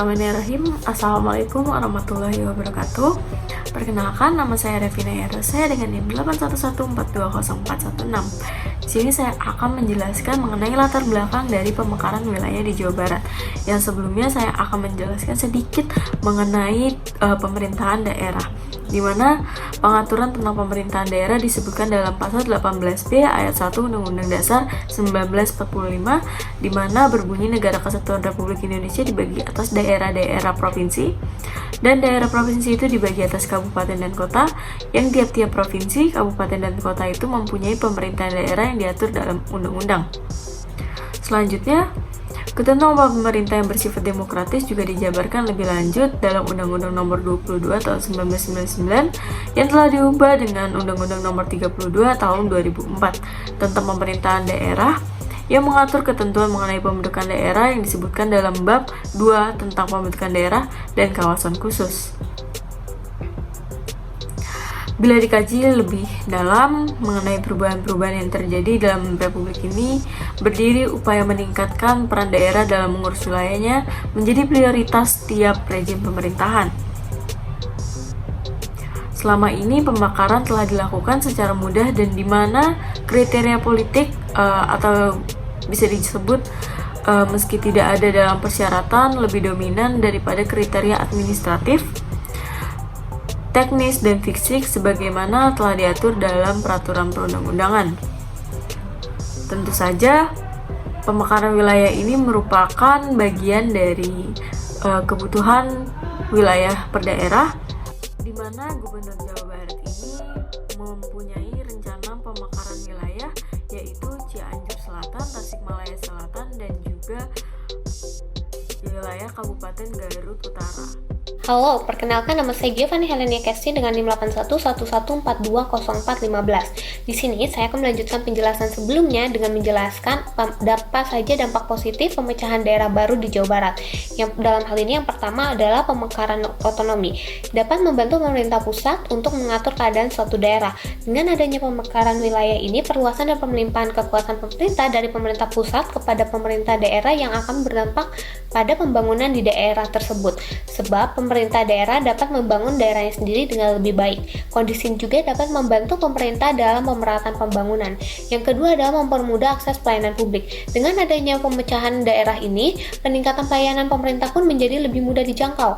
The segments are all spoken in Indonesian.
Bismillahirrahmanirrahim. Assalamualaikum warahmatullahi wabarakatuh. Perkenalkan, nama saya Revina Yara. Saya dengan NIM 811420416. Di sini saya akan menjelaskan mengenai latar belakang dari pemekaran wilayah di Jawa Barat. Yang sebelumnya saya akan menjelaskan sedikit mengenai pemerintahan daerah, di mana pengaturan tentang pemerintahan daerah disebutkan dalam pasal 18B ayat 1 Undang-Undang Dasar 1945, di mana berbunyi Negara Kesatuan Republik Indonesia dibagi atas daerah-daerah provinsi, dan daerah provinsi itu dibagi atas kabupaten dan kota, yang tiap-tiap provinsi, kabupaten dan kota itu mempunyai pemerintahan daerah yang diatur dalam undang-undang. Selanjutnya, ketentuan pemerintah yang bersifat demokratis juga dijabarkan lebih lanjut dalam Undang-Undang Nomor 22 Tahun 1999 yang telah diubah dengan Undang-Undang Nomor 32 Tahun 2004 tentang pemerintahan daerah, yang mengatur ketentuan mengenai pembentukan daerah yang disebutkan dalam bab 2 tentang pembentukan daerah dan kawasan khusus. Bila dikaji lebih dalam mengenai perubahan-perubahan yang terjadi dalam Republik ini, berdiri upaya meningkatkan peran daerah dalam mengurus wilayahnya menjadi prioritas setiap rejim pemerintahan. Selama ini pemekaran telah dilakukan secara mudah dan di mana kriteria politik atau bisa disebut meski tidak ada dalam persyaratan lebih dominan daripada kriteria administratif, teknis, dan fisik sebagaimana telah diatur dalam peraturan perundang-undangan. Tentu saja, pemekaran wilayah ini merupakan bagian dari kebutuhan wilayah per daerah, di mana Gubernur Jawa Barat ini mempunyai rencana pemekaran wilayah yaitu Cianjur Selatan, Tasikmalaya Selatan, dan juga wilayah Kabupaten Garut Utara. Halo, perkenalkan nama saya Giovanni Helenia Kesti dengan NIM 81114420415. Di sini saya akan melanjutkan penjelasan sebelumnya dengan menjelaskan apa saja dampak positif pemecahan daerah baru di Jawa Barat. Yang dalam hal ini yang pertama adalah pemekaran otonomi. Dapat membantu pemerintah pusat untuk mengatur keadaan suatu daerah. Dengan adanya pemekaran wilayah ini, perluasan dan pelimpahan kekuasaan pemerintah dari pemerintah pusat kepada pemerintah daerah yang akan berdampak pada pembangunan di daerah tersebut. Sebab pemerintah daerah dapat membangun daerahnya sendiri dengan lebih baik. Kondisi juga dapat membantu pemerintah dalam pemerataan pembangunan. Yang kedua adalah mempermudah akses pelayanan publik. Dengan adanya pemecahan daerah ini, peningkatan pelayanan pemerintah pun menjadi lebih mudah dijangkau.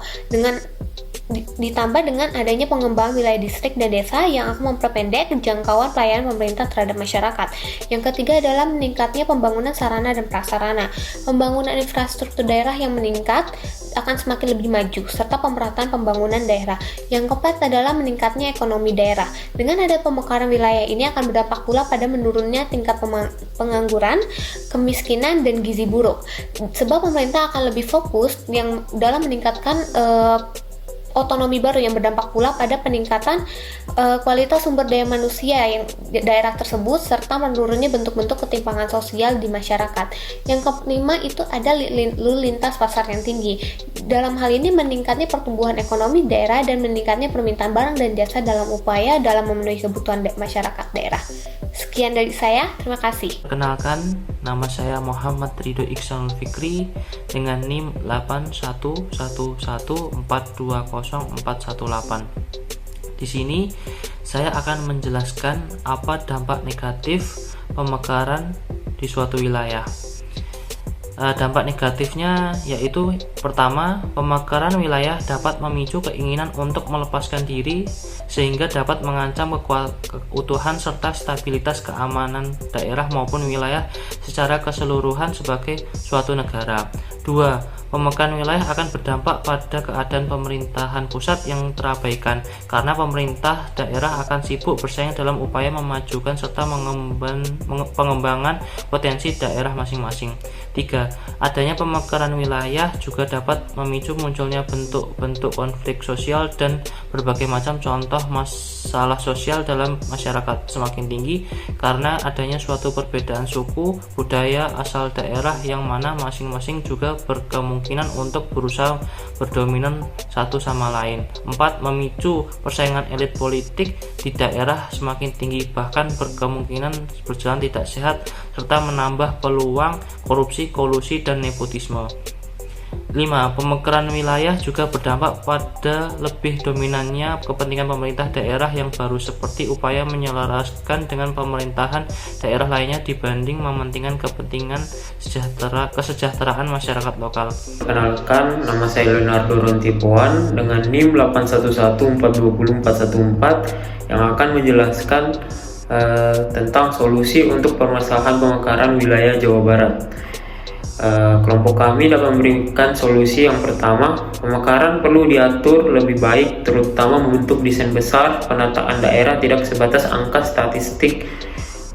Ditambah dengan adanya pengembangan wilayah distrik dan desa yang akan memperpendek jangkauan pelayanan pemerintah terhadap masyarakat. Yang ketiga adalah meningkatnya pembangunan sarana dan prasarana. Pembangunan infrastruktur daerah yang meningkat akan semakin lebih maju, serta pemerataan pembangunan daerah. Yang keempat adalah meningkatnya ekonomi daerah. Dengan ada pemekaran wilayah ini akan berdampak pula pada menurunnya tingkat pengangguran, kemiskinan, dan gizi buruk. Sebab pemerintah akan lebih fokus yang dalam meningkatkan otonomi baru yang berdampak pula pada peningkatan kualitas sumber daya manusia yang daerah tersebut serta menurunnya bentuk-bentuk ketimpangan sosial di masyarakat. Yang kelima itu ada lalu lintas pasar yang tinggi. Dalam hal ini meningkatnya pertumbuhan ekonomi daerah dan meningkatnya permintaan barang dan jasa dalam upaya dalam memenuhi kebutuhan masyarakat daerah. Sekian dari saya, terima kasih. Perkenalkan, nama saya Muhammad Ridho Iksanul Fikri dengan NIM 81114204118. Di sini saya akan menjelaskan apa dampak negatif pemekaran di suatu wilayah. Dampak negatifnya yaitu pertama, pemekaran wilayah dapat memicu keinginan untuk melepaskan diri sehingga dapat mengancam keutuhan serta stabilitas keamanan daerah maupun wilayah secara keseluruhan sebagai suatu negara. 2. Pemekaran wilayah akan berdampak pada keadaan pemerintahan pusat yang terabaikan karena pemerintah daerah akan sibuk bersaing dalam upaya memajukan serta pengembangan potensi daerah masing-masing. 3. Adanya pemekaran wilayah juga dapat memicu munculnya bentuk-bentuk konflik sosial dan berbagai macam contoh masalah sosial dalam masyarakat semakin tinggi karena adanya suatu perbedaan suku, budaya, asal daerah yang mana masing-masing juga berkemungkinan untuk berusaha berdominan satu sama lain. 4. Memicu persaingan elit politik di daerah semakin tinggi bahkan berkemungkinan berjalan tidak sehat serta menambah peluang korupsi, kolusi, dan nepotisme. 5. Pemekaran wilayah juga berdampak pada lebih dominannya kepentingan pemerintah daerah yang baru, seperti upaya menyelaraskan dengan pemerintahan daerah lainnya dibanding mementingkan kepentingan kesejahteraan masyarakat lokal. Perkenalkan, nama saya Leonardo Rontipuan dengan NIM 811420414 yang akan menjelaskan tentang solusi untuk permasalahan pemekaran wilayah Jawa Barat. Kelompok kami dapat memberikan solusi yang pertama, pemekaran perlu diatur lebih baik, terutama membentuk desain besar penataan daerah tidak sebatas angka statistik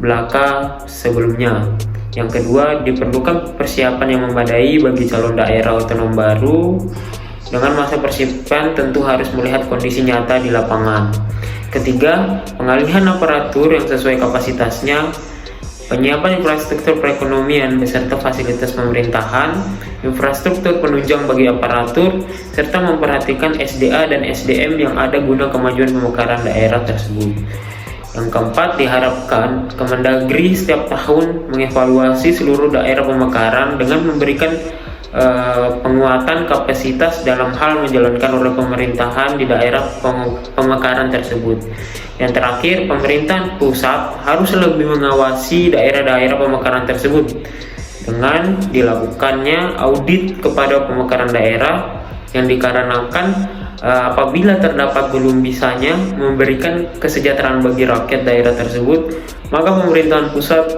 belaka sebelumnya. Yang kedua, diperlukan persiapan yang memadai bagi calon daerah otonom baru. Dengan masa persiapan tentu harus melihat kondisi nyata di lapangan. Ketiga, pengalihan aparatur yang sesuai kapasitasnya. Penyiapan infrastruktur perekonomian beserta fasilitas pemerintahan, infrastruktur penunjang bagi aparatur, serta memperhatikan SDA dan SDM yang ada guna kemajuan pemekaran daerah tersebut. Yang keempat, diharapkan Kemendagri setiap tahun mengevaluasi seluruh daerah pemekaran dengan memberikan penguatan kapasitas dalam hal menjalankan roda pemerintahan di daerah pemekaran tersebut. Yang terakhir, pemerintah pusat harus lebih mengawasi daerah-daerah pemekaran tersebut dengan dilakukannya audit kepada pemekaran daerah yang dikarenakan apabila terdapat belum bisanya memberikan kesejahteraan bagi rakyat daerah tersebut, maka pemerintahan pusat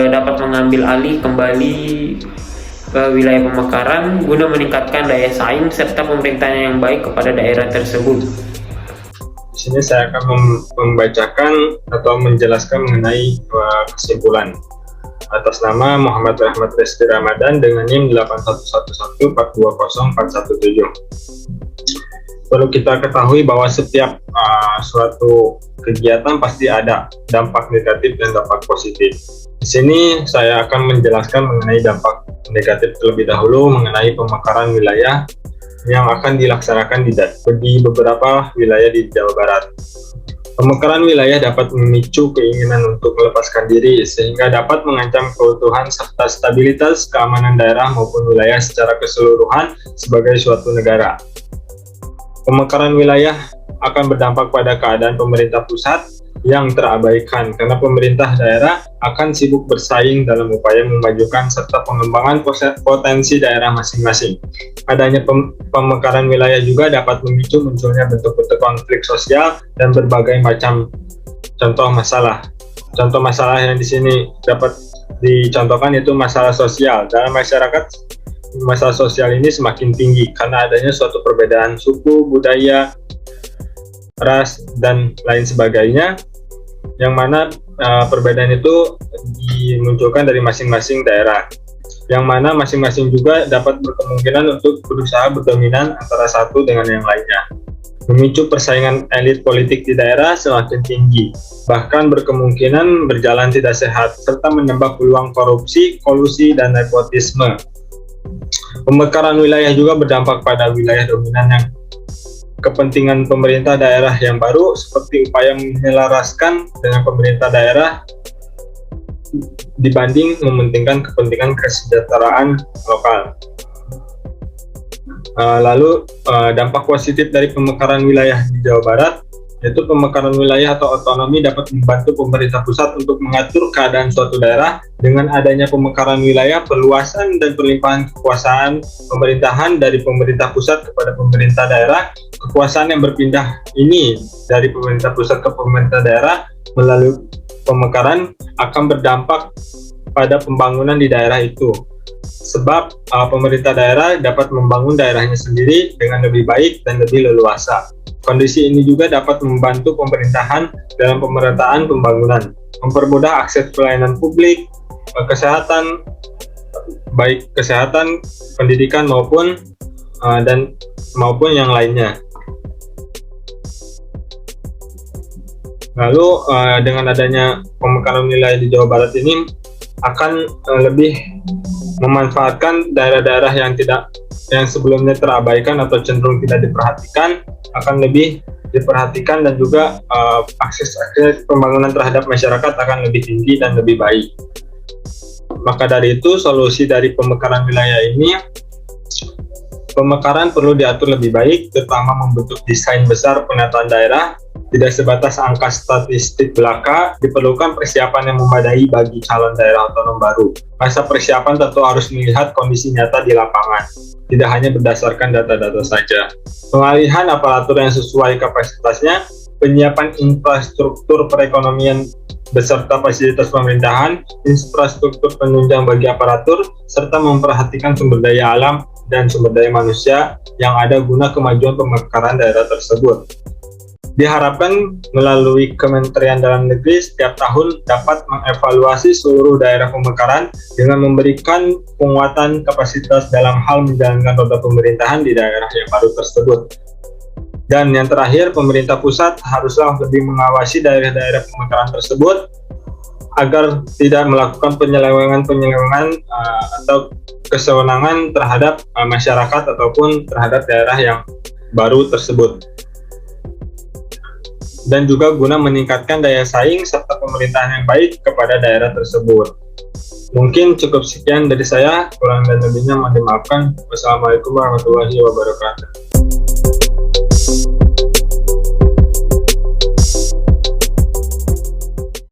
dapat mengambil alih kembali ke wilayah pemekaran guna meningkatkan daya saing serta pemerintahan yang baik kepada daerah tersebut. Di sini saya akan membacakan atau menjelaskan mengenai kesimpulan. Atas nama Muhammad Rahmat Rizky Ramadan dengan NIM 81114204117. Perlu kita ketahui bahwa setiap suatu kegiatan pasti ada dampak negatif dan dampak positif. Di sini saya akan menjelaskan mengenai dampak negatif terlebih dahulu mengenai pemekaran wilayah yang akan dilaksanakan di beberapa wilayah di Jawa Barat. Pemekaran wilayah dapat memicu keinginan untuk melepaskan diri sehingga dapat mengancam keutuhan serta stabilitas keamanan daerah maupun wilayah secara keseluruhan sebagai suatu negara. Pemekaran wilayah akan berdampak pada keadaan pemerintah pusat yang terabaikan karena pemerintah daerah akan sibuk bersaing dalam upaya memajukan serta pengembangan potensi daerah masing-masing. Adanya pemekaran wilayah juga dapat memicu munculnya bentuk-bentuk konflik sosial dan berbagai macam contoh masalah. Contoh masalah yang di sini dapat dicontohkan itu masalah sosial. Dalam masyarakat, masalah sosial ini semakin tinggi karena adanya suatu perbedaan suku, budaya, ras, dan lain sebagainya, yang mana perbedaan itu dimunculkan dari masing-masing daerah, yang mana masing-masing juga dapat berkemungkinan untuk berusaha berdominan antara satu dengan yang lainnya, memicu persaingan elit politik di daerah semakin tinggi, bahkan berkemungkinan berjalan tidak sehat, serta menambah peluang korupsi, kolusi, dan nepotisme. Pemekaran wilayah juga berdampak pada wilayah dominan yang kepentingan pemerintah daerah yang baru, seperti upaya menyelaraskan dengan pemerintah daerah dibanding mementingkan kepentingan kesejahteraan lokal. Lalu dampak positif dari pemekaran wilayah di Jawa Barat, yaitu pemekaran wilayah atau otonomi dapat membantu pemerintah pusat untuk mengatur keadaan suatu daerah. Dengan adanya pemekaran wilayah, perluasan dan perlimpahan kekuasaan pemerintahan dari pemerintah pusat kepada pemerintah daerah, kekuasaan yang berpindah ini dari pemerintah pusat ke pemerintah daerah melalui pemekaran akan berdampak pada pembangunan di daerah itu. Sebab pemerintah daerah dapat membangun daerahnya sendiri dengan lebih baik dan lebih leluasa. Kondisi ini juga dapat membantu pemerintahan dalam pemerataan pembangunan, mempermudah akses pelayanan publik, kesehatan, baik kesehatan, pendidikan maupun yang lainnya. Lalu dengan adanya pemekaran wilayah di Jawa Barat ini akan lebih memanfaatkan daerah-daerah yang sebelumnya terabaikan atau cenderung tidak diperhatikan, akan lebih diperhatikan, dan juga akses pembangunan terhadap masyarakat akan lebih tinggi dan lebih baik. Maka dari itu, solusi dari pemekaran wilayah ini Pemekaran perlu diatur lebih baik, terutama membentuk desain besar penataan daerah. Tidak sebatas angka statistik belaka, diperlukan persiapan yang memadai bagi calon daerah otonom baru. Masa persiapan tentu harus melihat kondisi nyata di lapangan, tidak hanya berdasarkan data-data saja. Pengalihan aparatur yang sesuai kapasitasnya, penyiapan infrastruktur perekonomian beserta fasilitas pemerintahan, infrastruktur penunjang bagi aparatur, serta memperhatikan sumber daya alam dan sumber daya manusia yang ada guna kemajuan pemekaran daerah tersebut. Diharapkan melalui Kementerian Dalam Negeri setiap tahun dapat mengevaluasi seluruh daerah pemekaran dengan memberikan penguatan kapasitas dalam hal menjalankan roda pemerintahan di daerah yang baru tersebut. Dan yang terakhir, pemerintah pusat haruslah lebih mengawasi daerah-daerah pemekaran tersebut agar tidak melakukan penyelewengan atau kesewenangan terhadap masyarakat ataupun terhadap daerah yang baru tersebut. Dan juga guna meningkatkan daya saing serta pemerintahan yang baik kepada daerah tersebut. Mungkin cukup sekian dari saya, kurang dan lebihnya mohon dimaafkan. Wassalamualaikum warahmatullahi wabarakatuh.